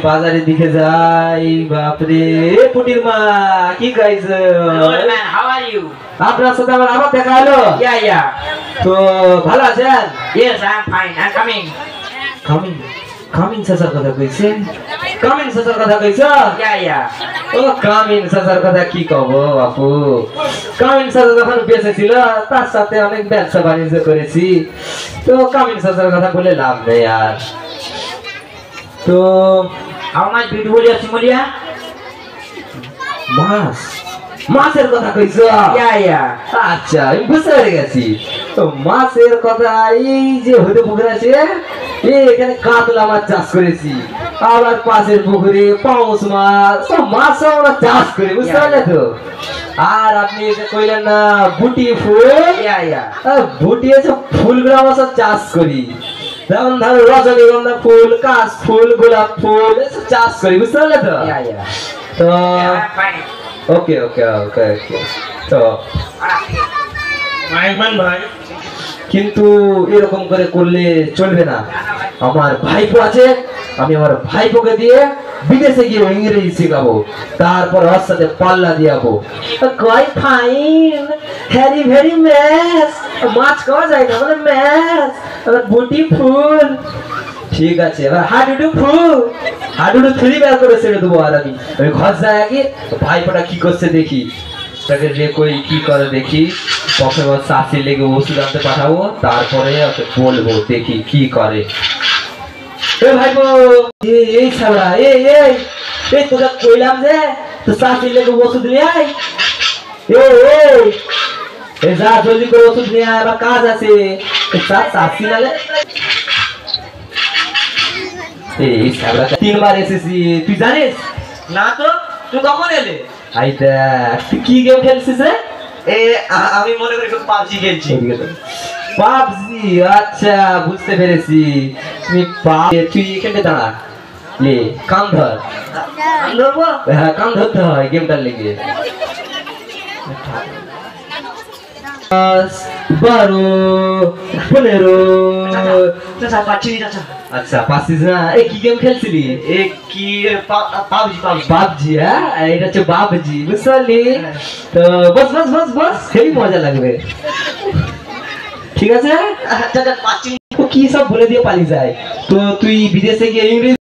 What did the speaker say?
বাজারের দিকে যাই। বাপরে পুটির মা কি খাইছো? আপনার সাথে আবার দেখা হলো। তো ভালো আছেন? কামিং সাসার কথা কইছে। কামিং সাসার কথা কইছ? ও কামিং সাসার কথা কি কব বাপু। কামিং সাসা যখন বেঁচে ছিল তার সাথে অনেক ব্যবসা বাণিজ্য করেছি। তো কামিং সাসার কথা বলে লাভ নেই আর। তো আমার ভিডিও বলি আছে মরিয়া মাছ মাছের কথা কইছো? আচ্ছা আমি বুঝতে পেরে গেছি। তো মাছের কথা এই যে হইতে পুকুর আছে এখানে কাতলা মাছ চাষ করেছি। আবার পাশের পুকুরে পাউস মাছ সব মাছ আমরা চাষ করি, বুঝতে পারলে তো? আর আপনি যে কইলেন না বুটি ফুল, বুটি আছে ফুলগুলো আমরা সব চাষ করি। যেমন ধরো রজনীগন্ধা ফুল, কাশ ফুল, গোলাপ ফুল এসব চাষ করি, বুঝতে পারলে তো? তো ওকে ওকে ওকে ওকে। তো ভাই কিন্তু এরকম করে করলে চলবে না। আমার ভাইপো আছে, আমি আমার ভাইপোকে দিয়ে বিদেশে গিয়ে ইংরেজি শেখাবো, তারপর ওর সাথে পাল্লা দিয়াবো। কই ফাইন হ্যারি ভেরি ম্যাচ মাছ খাওয়া যায় না মানে ম্যাচ বুটি ফুল। ঠিক আছে এবার হাডুডু ফুল হাডুডু থ্রি বের করে ছেড়ে দেবো। আর আমি ঘর যাই আগে ভাইপোটা কি করছে দেখি, তাকে যে কই কি করে দেখি। প্রথমে ওর চাষির লেগে ওষুধ আনতে পাঠাবো, তারপরে ওকে বলবো দেখি কি করে। ভাইপো এই ছাড়া এই এই এই তোকে কইলাম যে তো চাষির লেগে ওষুধ নিয়ে আয়। এই যা জলদি করে ওষুধ নিয়ে আয়, আবার কাজ আছে। চাষি নালে এই ছাড়া 3 বার এসেছি, তুই জানিস না? তো তুই কখন এলে? আইতা তুই কি গেম খেলছিস রে? আমি মনে করি পাবজি খেলছি। পাবজি? আচ্ছা বুঝতে পেরেছি। তুই এখানে দাঁড়া, লে কান ধর। হ্যাঁ কান ধরতে হয় গেমটার লেগে। 12 15। আচ্ছা পাচ্ছিস না? কি গেম খেলছিলি? পাবজি। হ্যাঁ এটা হচ্ছে বাবজি, বুঝতে পারলি? তো বস বস বস বস সেই মজা লাগবে। ঠিক আছে কি সব বলে দিয়ে পালিয়ে যায়। তো তুই বিদেশে গিয়ে ইংরেজি